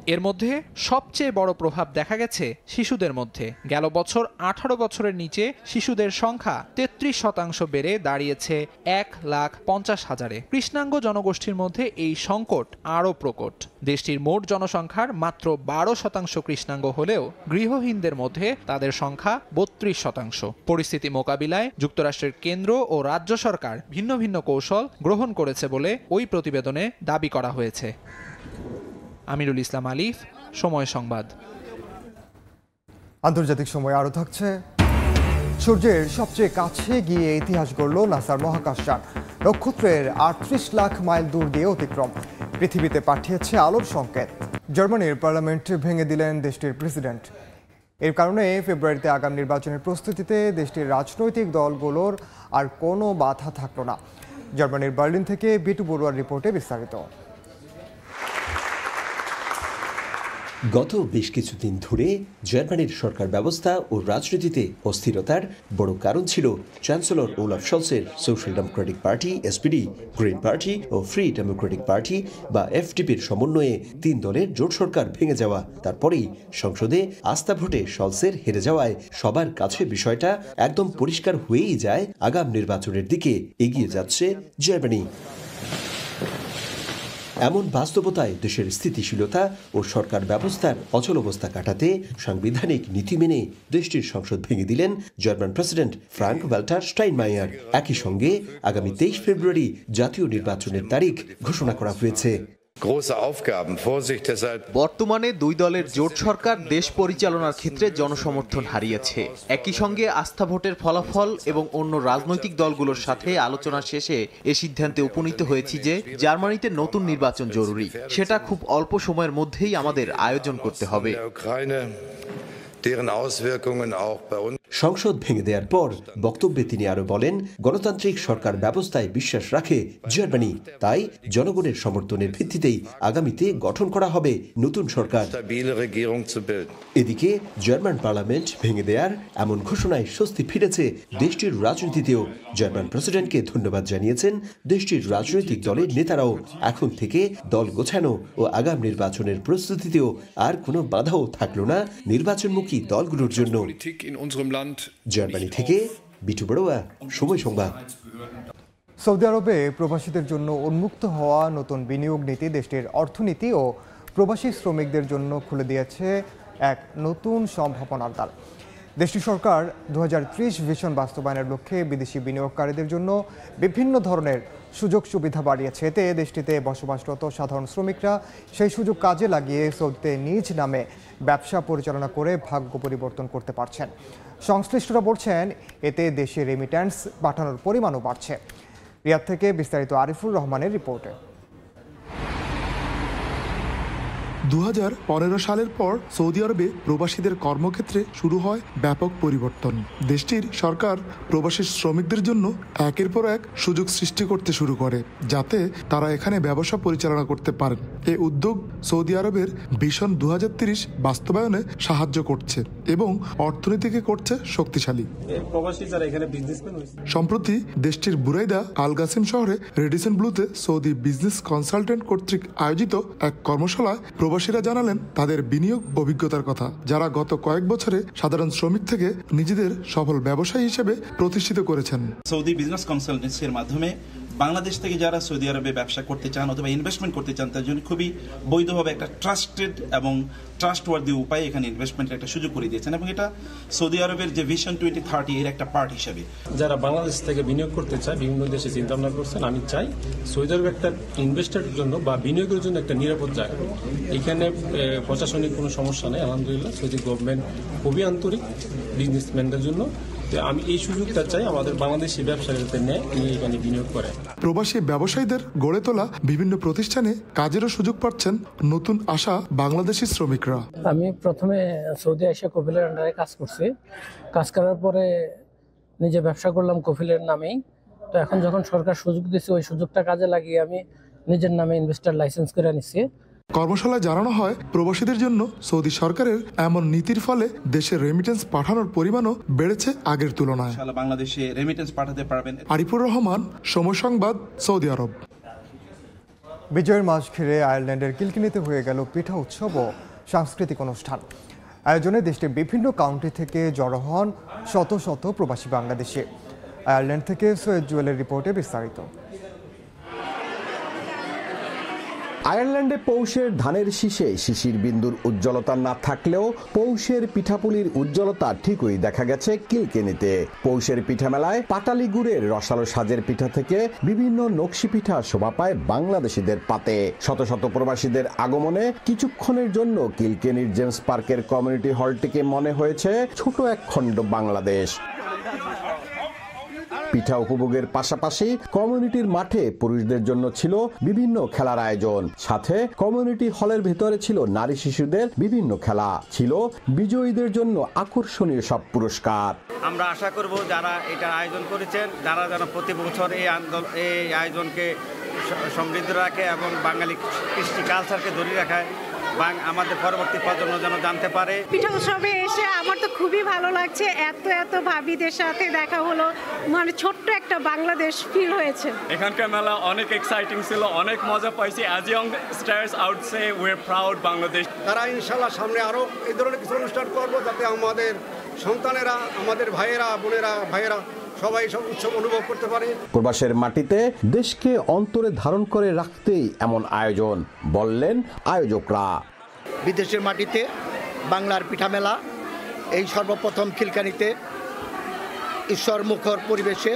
এর মধ্যে সবচেয়ে বড় প্রভাব দেখা গেছে শিশুদের মধ্যে। গেল বছর 18 বছরের নিচে শিশুদের সংখ্যা 33% বেড়ে দাঁড়িয়েছে 1,50,000-এ। কৃষ্ণাঙ্গ জনগোষ্ঠীর মধ্যে এই সংকট আরও প্রকট। দেশটির মোট জনসংখ্যার মাত্র 12% কৃষ্ণাঙ্গ হলেও গৃহহীনদের মধ্যে তাদের সংখ্যা 32%। পরিস্থিতি মোকাবিলায় যুক্তরাষ্ট্রের কেন্দ্র ও রাজ্য সরকার ভিন্ন ভিন্ন কৌশল গ্রহণ করেছে বলে ওই প্রতিবেদনে দাবি করা হয়েছে। আমিরুল ইসলাম আলিফ, সময় সংবাদ।
আন্তর্জাতিক সময় আরও থাকছে। সূর্যের সবচেয়ে কাছে গিয়ে ইতিহাস গড়ল নাসার মহাকাশযান। নক্ষত্রের 38 লাখ মাইল দূর দিয়ে অতিক্রম, পৃথিবীতে পাঠিয়েছে আলোর সংকেত। জার্মানির পার্লামেন্ট ভেঙে দিলেন দেশটির প্রেসিডেন্ট। এর কারণে ফেব্রুয়ারিতে আগামী নির্বাচনের প্রস্তুতিতে দেশটির রাজনৈতিক দলগুলোর আর কোনো বাধা থাকল না। জার্মানির বার্লিন থেকে বিটু বড়ুয়ার রিপোর্টে বিস্তারিত।
গত বেশ কিছুদিন ধরে জার্মানির সরকার ব্যবস্থা ও রাজনীতিতে অস্থিরতার বড় কারণ ছিল চ্যান্সেলর ওলাফ শলসের social democratic party SPD, green party ও ফ্রি ডেমোক্রেটিক পার্টি বা এফডিপির সমন্বয়ে 3 দলের জোট সরকার ভেঙে যাওয়া। তারপরেই সংসদে আস্থা ভোটে শলসের হেরে যাওয়ায় সবার কাছে বিষয়টা একদম পরিষ্কার হয়েই যায় আগাম নির্বাচনের দিকে এগিয়ে যাচ্ছে জার্মানি। এমন বাস্তবতায় দেশের স্থিতিশীলতা ও সরকার ব্যবস্থার অচলাবস্থা কাটাতে সাংবিধানিক নীতি মেনে দেশটির সংসদ ভেঙে দিলেন জার্মান প্রেসিডেন্ট ফ্রাঙ্ক ওয়াল্টার স্টাইনমায়ার। একই সঙ্গে আগামী 23 ফেব্রুয়ারি জাতীয় নির্বাচনের তারিখ ঘোষণা করা হয়েছে।
বর্তমানে 2 দলের জোট সরকার দেশ পরিচালনার ক্ষেত্রে জনসমর্থন হারিয়েছে। একই সঙ্গে আস্থা ভোটের ফলাফল এবং অন্য রাজনৈতিক দলগুলোর সাথে আলোচনা শেষে এ সিদ্ধান্তে উপনীত হয়েছি যে জার্মানিতে নতুন নির্বাচন জরুরি। সেটা খুব অল্প সময়ের মধ্যেই আমাদের আয়োজন করতে হবে।
সংসদ ভেঙে দেওয়ার পর বক্তব্যে তিনি আরো বলেন, গণতান্ত্রিক সরকার ব্যবস্থায় বিশ্বাস রাখে জার্মানি, তাই জনগণের সমর্থনের ভিত্তিতেই আগামীতে গঠন করা হবে নতুন সরকার। এদিকে জার্মান পার্লামেন্ট ভেঙে দেওয়ার এমন ঘোষণায় স্বস্তি ফিরেছে দেশটির রাজনীতিতেও। জার্মান প্রেসিডেন্টকে ধন্যবাদ জানিয়েছেন দেশটির রাজনৈতিক দলের নেতারাও। এখন থেকে দল গোছানো ও আগাম নির্বাচনের প্রস্তুতিতেও আর কোনো বাধাও থাকলো না নির্বাচনমুখী দলগুলোর জন্য। জার্মানি থেকে বিটু বড়ুয়া, সময় সংবাদ।
সৌদি আরবে প্রবাসীদের জন্য উন্মুক্ত হওয়া নতুন বিনিয়োগ নীতি দেশটির অর্থনীতি ও প্রবাসী শ্রমিকদের জন্য খুলে দিয়েছে এক নতুন সম্ভাবনার দ্বার। দেশটির সরকার 2030 ভিশন বাস্তবায়নের লক্ষ্যে বিদেশি বিনিয়োগকারীদের জন্য বিভিন্ন ধরনের সুযোগ সুবিধা বাড়িয়েছে। এতে দেশটিতে বসবাসরত সাধারণ শ্রমিকরা সেই সুযোগ কাজে লাগিয়ে সৌদিতে নিজ নামে ব্যবসা পরিচালনা করে ভাগ্য পরিবর্তন করতে পারছেন। সংশ্লিষ্টরা বলছেন এতে দেশে রেমিট্যান্স পাঠানোর পরিমাণও বাড়ছে। রিয়াদ থেকে বিস্তারিত আরিফুর রহমানের রিপোর্টে।
2015 সালের পর সৌদি আরবে প্রবাসীদের কর্মক্ষেত্রে শুরু হয় ব্যাপক পরিবর্তন। দেশটির সরকার প্রবাসী শ্রমিকদের জন্য একের পর এক সুযোগ সৃষ্টি করতে শুরু করে, যাতে তারা এখানে ব্যবসা পরিচালনা করতে পারেন। এই উদ্যোগ সৌদি আরবের ভিশন 2030 বাস্তবায়নে সাহায্য করছে এবং অর্থনীতিকে করছে শক্তিশালী। সম্প্রতি দেশটির বুরাইদা আল গাসিম শহরে রেডিসন ব্লুতে সৌদি বিজনেস কনসালটেন্ট কর্তৃক আয়োজিত এক কর্মশালায় প্রবাসীরা জানালেন তাদের বিনিয়োগ অভিজ্ঞতার কথা, যারা গত কয়েক বছরে সাধারণ শ্রমিক থেকে নিজেদের সফল ব্যবসায়ী হিসেবে প্রতিষ্ঠিত করেছেন।
সৌদি বিজনেস কনসালটেন্সির মাধ্যমে বাংলাদেশ থেকে যারা সৌদি আরবে ব্যবসা করতে চান অথবা ইনভেস্টমেন্ট করতে চান, তার জন্য খুবই বৈধভাবে একটা ট্রাস্টেড এবং ট্রাস্টওয়ার্দি উপায়ে এখানে ইনভেস্টমেন্টের একটা সুযোগ করে দিয়েছেন এবং এটা সৌদি আরবের যে ভিশন 2030 এর একটা পার্ট হিসেবে।
যারা বাংলাদেশ থেকে বিনিয়োগ করতে চায়, বিভিন্ন দেশে চিন্তা ভাবনা করছেন, আমি চাই সৌদি আরবে একটা ইনভেস্টরের জন্য বা বিনিয়োগের জন্য একটা নিরাপদ জায়গা। এখানে প্রশাসনিক কোনো সমস্যা নেই, আলহামদুলিল্লাহ। সৌদি গভর্নমেন্ট খুবই আন্তরিক বিজনেসম্যানদের জন্য। আমি এই সুযোগটা চাই আমাদের বাংলাদেশি ব্যবসায়ীদের নিয়ে এখানে বিনিয়োগ করে।
প্রবাসী ব্যবসায়ীদের গড়ে তোলা বিভিন্ন প্রতিষ্ঠানে কাজেরও সুযোগ পাচ্ছেন নতুন আসা বাংলাদেশি শ্রমিকরা।
আমি প্রথমে সৌদি এসে কফিলের আন্ডারে কাজ করছি। কাজ করার পরে নিজে ব্যবসা করলাম কফিলের নামেই। তো এখন যখন সরকার সুযোগ দিচ্ছে, ওই সুযোগটা কাজে লাগিয়ে আমি নিজের নামে ইনভেস্টর লাইসেন্স করে নিচ্ছি।
কর্মশালায় জানানো হয় প্রবাসীদের জন্য সৌদি সরকারের এমন নীতির ফলে দেশের রেমিটেন্স পাঠানোর পরিমাণও বেড়েছে আগের তুলনায়।
বাংলাদেশে রেমিটেন্স পাঠাতে পারবেন।
আরিফুর রহমান, সময় সংবাদ, সৌদি আরব।
বিজয়ের মাস ঘিরে আয়ারল্যান্ডের কিলকিনিতে হয়ে গেল পিঠা উৎসব ও সাংস্কৃতিক অনুষ্ঠান। আয়োজনে দেশটির বিভিন্ন কাউন্টি থেকে জড়ো হন শত শত প্রবাসী বাংলাদেশি। আয়ারল্যান্ড থেকে সৈয়দ জুয়েলের রিপোর্টে বিস্তারিত।
আয়ারল্যান্ডে পৌষের ধানের শীষে শিশির বিন্দুর উজ্জ্বলতা না থাকলেও পৌষের পিঠাপুলির উজ্জ্বলতা ঠিকই দেখা গেছে কিলকেনিতে। পৌষের পিঠা মেলায় পাটালি গুড়ের রসালো সাজের পিঠা থেকে বিভিন্ন নকশি পিঠা শোভা পায় বাংলাদেশিদের পাতে। শত শত প্রবাসীদের আগমনে কিছুক্ষণের জন্য কিলকেনির জেমস পার্কের কমিউনিটি হলটিকে মনে হয়েছে ছোট এক খণ্ড বাংলাদেশ। পিঠা উপভোগের পাশাপাশি কমিউনিটির মাঠে পুরুষদের জন্য ছিল বিভিন্ন খেলার আয়োজন, সাথে কমিউনিটি হলের ভেতরে ছিল নারী শিশুদের বিভিন্ন খেলা, ছিল বিজয়ীদের জন্য আকর্ষণীয় সব পুরস্কার।
আমরা আশা করব যারা এটার আয়োজন করেছেন, যারা যেন প্রতি বছর এই আয়োজনকে সমৃদ্ধ রাখে এবং বাঙালি কৃষ্টি কালচারকে ধরে রাখায়, আমাদের পরবর্তী প্রজন্ম যেন জানতে পারে।
পিঠা উৎসবে এসে আমার তো খুবই ভালো লাগছে, এত ভাবিদের সাথে দেখা হলো, মানে ছোট্ট একটা বাংলাদেশ ফিল হয়েছে।
এখানকার মেলা অনেক এক্সাইটিং ছিল, অনেক মজা পাইছি। As young stars out say we are proud Bangladesh.
তারা ইনশাআল্লাহ সামনে আরো এই ধরনের কিছু অনুষ্ঠান করবো, যাতে আমাদের সন্তানেরা, আমাদের ভাইয়েরা, বোনেরা, ভাইয়েরা সবাই সব উৎসব অনুভব করতে পারে।
প্রবাসের মাটিতে দেশকে অন্তরে ধারণ করে রাখতেই এমন আয়োজন, বললেন আয়োজকরা।
বিদেশের মাটিতে বাংলার পিঠা মেলা এই সর্বপ্রথম খিলকানিতে ঈশ্বরমুখর পরিবেশে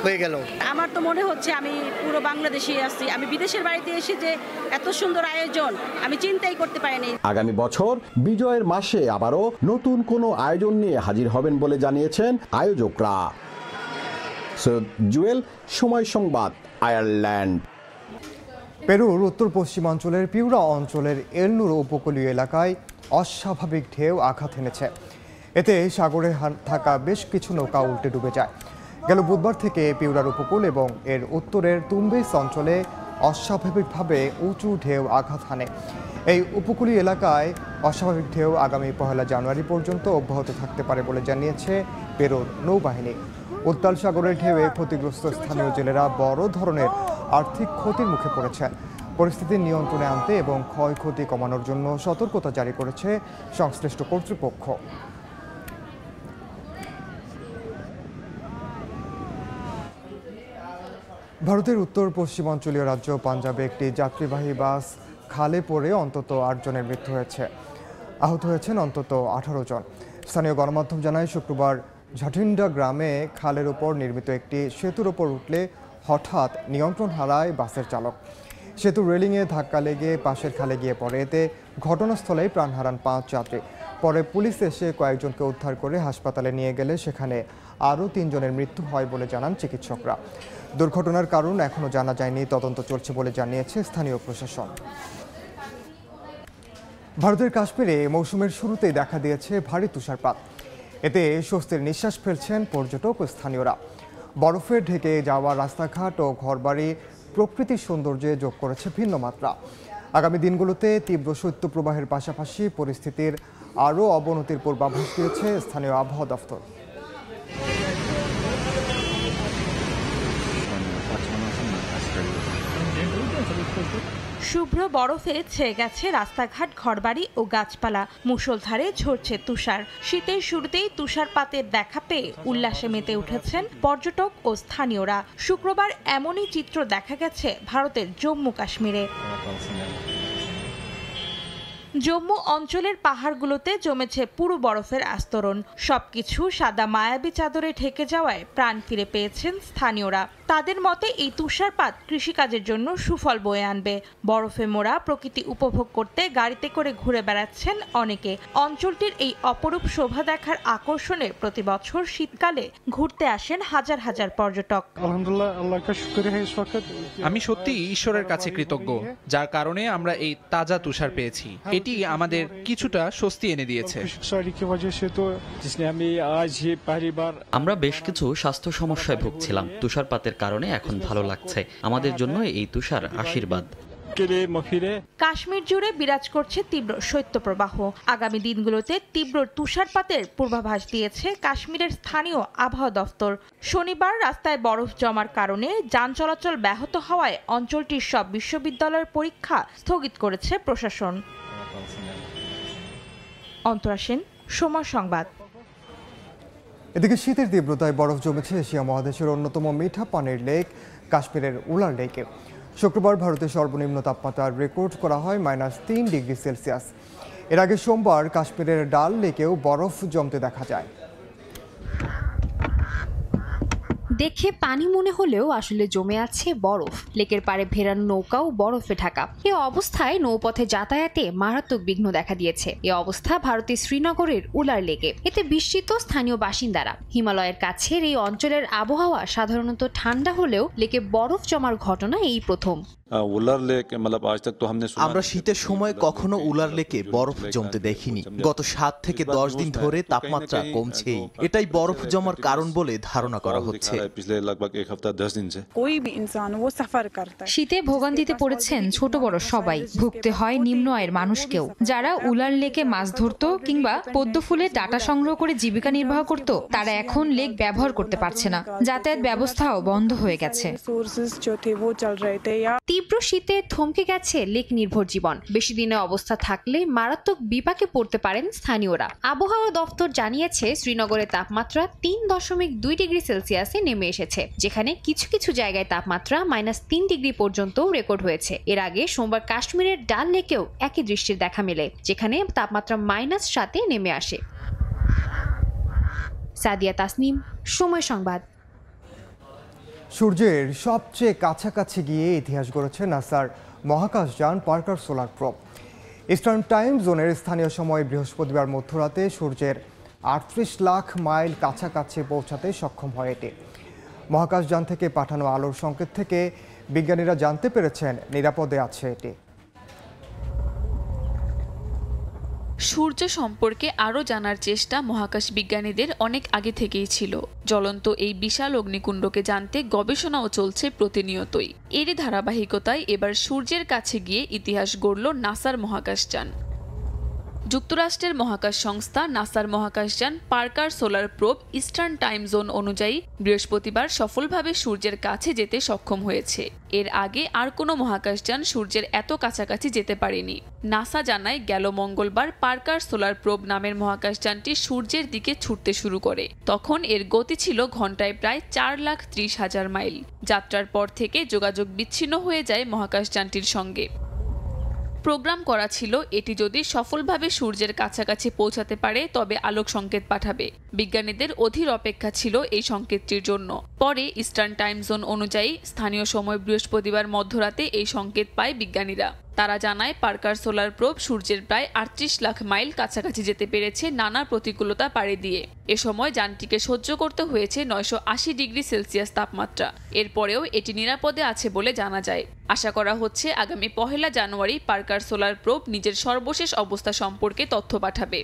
হয়ে গেল।
আমার তো মনে হচ্ছে আমি পুরো বাংলাদেশে আছি। আমি বিদেশের বাড়িতে এসে যে এত সুন্দর আয়োজন আমি চিন্তাই করতে পারিনি।
আগামী বছর বিজয়ের মাসে আবারও নতুন কোনো আয়োজন নিয়ে হাজির হবেন বলে জানিয়েছেন আয়োজকরা। সৈয়দ জুয়েল, সময় সংবাদ, আয়ারল্যান্ড।
পেরুর উত্তর পশ্চিমাঞ্চলের পিউরা অঞ্চলের এলনুর উপকূলীয় এলাকায় অস্বাভাবিক ঢেউ আঘাত এনেছে। এতে সাগরে থাকা বেশ কিছু নৌকা উল্টে ডুবে যায়। গেল বুধবার থেকে পিউরার উপকূল এবং এর উত্তরের তুম্বেস অঞ্চলে অস্বাভাবিকভাবে উঁচু ঢেউ আঘাত হানে। এই উপকূলীয় এলাকায় অস্বাভাবিক ঢেউ আগামী 1 জানুয়ারি পর্যন্ত অব্যাহত থাকতে পারে বলে জানিয়েছে পেরুর নৌবাহিনী। উত্তাল সাগরের ঢেউয়ে ক্ষতিগ্রস্ত স্থানীয় জেলেরা বড় ধরনের আর্থিক ক্ষতির মুখে পড়েছেন। পরিস্থিতি নিয়ন্ত্রণে আনতে এবং ক্ষয়ক্ষতি কমানোর জন্য সতর্কতা জারি করেছে সংশ্লিষ্ট কর্তৃপক্ষ। ভারতের উত্তর পশ্চিমাঞ্চলীয় রাজ্য পাঞ্জাবে একটি যাত্রীবাহী বাস খালে পড়ে অন্তত 8 জনের মৃত্যু হয়েছে। আহত হয়েছেন অন্তত 18 জন। স্থানীয় গণমাধ্যম জানায় শুক্রবার ঝাটিন্ডা গ্রামে খালের উপর নির্মিত একটি সেতুর ওপর উঠলে হঠাৎ নিয়ন্ত্রণ হারায় বাসের চালক। সেতুর রেলিংয়ে ধাক্কা লেগে পাশের খালে গিয়ে পড়ে। এতে ঘটনাস্থলেই প্রাণ হারান 5 যাত্রী। পরে পুলিশ এসে কয়েকজনকে উদ্ধার করে হাসপাতালে নিয়ে গেলে সেখানে আরও 3 জনের মৃত্যু হয় বলে জানান চিকিৎসকরা। দুর্ঘটনার কারণ এখনও জানা যায়নি, তদন্ত চলছে বলে জানিয়েছে স্থানীয় প্রশাসন। ভারতের কাশ্মীরে মৌসুমের শুরুতেই দেখা দিয়েছে ভারী তুষারপাত। এতে স্বস্তির নিঃশ্বাস ফেলছেন পর্যটক ও স্থানীয়রা। বরফে ঢেকে যাওয়া রাস্তাঘাট ও ঘরবাড়ি প্রকৃতির সৌন্দর্যে যোগ করেছে ভিন্ন মাত্রা। আগামী দিনগুলোতে তীব্র শৈত্যপ্রবাহের পাশাপাশি পরিস্থিতির আরও অবনতির পূর্বাভাস দিয়েছে স্থানীয় আবহাওয়া দফতর।
শুভ্র বরফে ছেয়ে গেছে রাস্তাঘাট, ঘরবাড়ি ও গাছপালা। মুষলধারে ঝরছে তুষার। শীতের শুরুতেই তুষারপাতের দেখা পেয়ে উল্লাসে মেতে উঠেছেন পর্যটক ও স্থানীয়রা। শুক্রবার এমনই চিত্র দেখা গেছে ভারতের জম্মু কাশ্মীরে। জম্মু অঞ্চলের পাহাড়গুলোতে জমেছে পুরো বরফের আস্তরণ। সবকিছু সাদা মায়াবী চাদরে ঢেকে যাওয়ায় প্রাণ ফিরে পেয়েছেন স্থানীয়রা। তাদের মতে এই তুষারপাত কৃষিকাজের জন্য সুফল বয়ে আনবে। বরফে মোড়া প্রকৃতি উপভোগ করতে গাড়িতে করে ঘুরে বেড়াচ্ছেন অনেকে। অঞ্চলটির এই অপরূপ শোভা দেখার আকর্ষণে প্রতি বছর শীতকালে ঘুরতে আসেন হাজার হাজার পর্যটক।
আমি সত্যি ঈশ্বরের কাছে কৃতজ্ঞ, যার কারণে আমরা এই তাজা তুষার পেয়েছি। এটি আমাদের কিছুটা স্বস্তি এনে দিয়েছে।
আমরা বেশ কিছু স্বাস্থ্য সমস্যায় ভুগছিলাম। তুষারপাতের কারণে এখন ভালো লাগছে। আমাদের জন্য এই তুষার আশীর্বাদ।
কাশ্মীর জুড়ে বিরাজ করছে তীব্র শৈত্যপ্রবাহ। আগামী দিনগুলোতে তীব্র তুষারপাতের পূর্বাভাস দিয়েছে কাশ্মীরের স্থানীয় আবহাওয়া দফতর। শনিবার রাস্তায় বরফ জমার কারণে যান চলাচল ব্যাহত হওয়ায় অঞ্চলটির সব বিশ্ববিদ্যালয়ের পরীক্ষা স্থগিত করেছে প্রশাসন। অন্তরা সেন, সময় সংবাদ।
এদিকে শীতের তীব্রতায় বরফ জমেছে এশিয়া মহাদেশের অন্যতম মিঠা পানির লেক কাশ্মীরের উলার লেকে। শুক্রবার ভারতের সর্বনিম্ন তাপমাত্রা রেকর্ড করা হয় -3 ডিগ্রি সেলসিয়াস। এর আগে সোমবার কাশ্মীরের ডাল লেকেও বরফ জমতে দেখা যায়।
দেখে পানি মনে হলেও আসলে জমে আছে বরফ। লেকের পাড়ে ভেড়ানো নৌকাও বরফে ঢাকা। এ অবস্থায় নৌপথে যাতায়াতে মারাত্মক বিঘ্ন দেখা দিয়েছে। এ অবস্থা ভারতের শ্রীনগরের উলার লেকে। এতে বিস্মিত স্থানীয় বাসিন্দারা। হিমালয়ের কাছের এই অঞ্চলের আবহাওয়া সাধারণত ঠান্ডা হলেও লেকে বরফ জমার ঘটনা এই প্রথম।
আমরা শীতের সময় কখনো উলার লেকে বরফ জমতে দেখিনি। গত 7 থেকে 10 দিন ধরে তাপমাত্রা কমছেই। এটাই বরফ জমার কারণ বলে ধারণা করা হচ্ছে।
শীতে ভোগান্তিতে পড়েছেন ছোট বড় সবাই। ভুগতে হয় নিম্ন আয়ের মানুষকেও। যারা উলার লেকে মাছ ধরত কিংবা পদ্ম ফুলের ডাটা সংগ্রহ করে জীবিকা নির্বাহ করত, তারা এখন লেক ব্যবহার করতে পারছে না। যাতায়াত ব্যবস্থাও বন্ধ হয়ে গেছে।
তীব্র শীতে থমকে গেছে লেক নির্ভর জীবন। বেশি দিনের অবস্থা থাকলে মারাত্মক বিপাকে পড়তে পারেন স্থানীয়রা। আবহাওয়া দফতর জানিয়েছে শ্রীনগরের তাপমাত্রা 3.2 ডিগ্রি সেলসিয়াসে নেমে এসেছে, যেখানে কিছু কিছু জায়গায় তাপমাত্রা -3 ডিগ্রি পর্যন্ত রেকর্ড হয়েছে। এর আগে সোমবার কাশ্মীরের ডাল লেকেও একই দৃষ্টির দেখা মেলে, যেখানে তাপমাত্রা -7-এ নেমে আসে। সাদিয়া তাসনিম, সময় সংবাদ।
সূর্যের সবচেয়ে কাছাকাছি গিয়ে ইতিহাস গড়েছে নাসার মহাকাশযান Parker solar probe. Eastern time জোনের স্থানীয় সময় বৃহস্পতিবার মধ্যরাতে সূর্যের 38 লাখ মাইল কাছাকাছি পৌঁছাতে সক্ষম হয় এটি। মহাকাশযান থেকে পাঠানো আলোর সংকেত থেকে বিজ্ঞানীরা জানতে পেরেছেন নিরাপদে আছে এটি।
সূর্য সম্পর্কে আরও জানার চেষ্টা মহাকাশ বিজ্ঞানীদের অনেক আগে থেকেই ছিল। জ্বলন্ত এই বিশাল অগ্নিকুণ্ডকে জানতে গবেষণাও চলছে প্রতিনিয়তই। এরই ধারাবাহিকতায় এবার সূর্যের কাছে গিয়ে ইতিহাস গড়ল নাসার মহাকাশযান। যুক্তরাষ্ট্রের মহাকাশ সংস্থা নাসার মহাকাশযান Parker solar probe eastern time zone অনুযায়ী বৃহস্পতিবার সফলভাবে সূর্যের কাছে যেতে সক্ষম হয়েছে। এর আগে আর কোনো মহাকাশযান সূর্যের এত কাছাকাছি যেতে পারেনি। নাসা জানায় গেল মঙ্গলবার পার্কার সোলার প্রোব নামের মহাকাশযানটি সূর্যের দিকে ছুটতে শুরু করে। তখন এর গতি ছিল ঘন্টায় প্রায় 4,30,000 মাইল। যাত্রার পর থেকে যোগাযোগ বিচ্ছিন্ন হয়ে যায় মহাকাশযানটির সঙ্গে। প্রোগ্রাম করা ছিল এটি যদি সফলভাবে সূর্যের কাছাকাছি পৌঁছাতে পারে তবে আলোক সংকেত পাঠাবে। বিজ্ঞানীদের অধীর অপেক্ষা ছিল এই সংকেতটির জন্য। পরে ইস্টার্ন টাইম জোন অনুযায়ী স্থানীয় সময় বৃহস্পতিবার মধ্যরাতে এই সংকেত পায় বিজ্ঞানীরা। তারা জানায় পার্কার সোলার প্রোব সূর্যের প্রায় 38 লাখ মাইল কাছাকাছি যেতে পেরেছে নানা প্রতিকূলতা পাড়ি দিয়ে। এ সময় যানটিকে সহ্য করতে হয়েছে 980 ডিগ্রি সেলসিয়াস তাপমাত্রা। এরপরেও এটি নিরাপদে আছে বলে জানা যায়। আশা করা হচ্ছে আগামী 1 জানুয়ারি পার্কার সোলার প্রোব নিজের সর্বশেষ অবস্থা সম্পর্কে তথ্য পাঠাবে।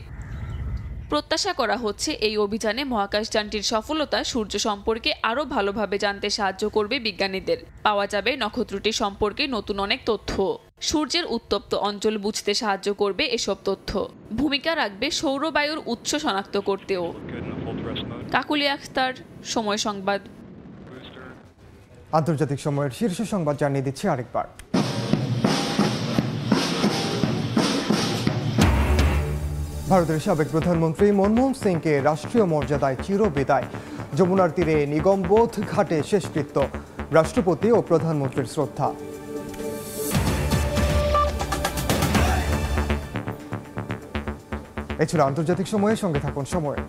প্রত্যাশা করা হচ্ছে এই অভিযানে মহাকাশযানটির সফলতা সূর্য সম্পর্কে আরও ভালোভাবে জানতে সাহায্য করবে বিজ্ঞানীদের। পাওয়া যাবে নক্ষত্রটি সম্পর্কে নতুন অনেক তথ্য। সূর্যের উত্তপ্ত অঞ্চল বুঝতে সাহায্য করবে এসব তথ্য। ভূমিকা রাখবে সৌরবায়ুর উৎস শনাক্ত করতেও। কাকুলি আখতার, সময় সংবাদ।
আন্তর্জাতিক সময়ের শীর্ষ সংবাদ জানিয়ে দিচ্ছি আরেকবার। ভারতের সাবেক প্রধানমন্ত্রী মনমোহন সিংকে রাষ্ট্রীয় মর্যাদায় চিরবিদায়। যমুনার তীরে নিগমবোধ ঘাটে শেষকৃত্য। রাষ্ট্রপতি ও প্রধানমন্ত্রীর শ্রদ্ধা। এ ছিল আন্তর্জাতিক সময়ের সঙ্গে থাকুন সময়।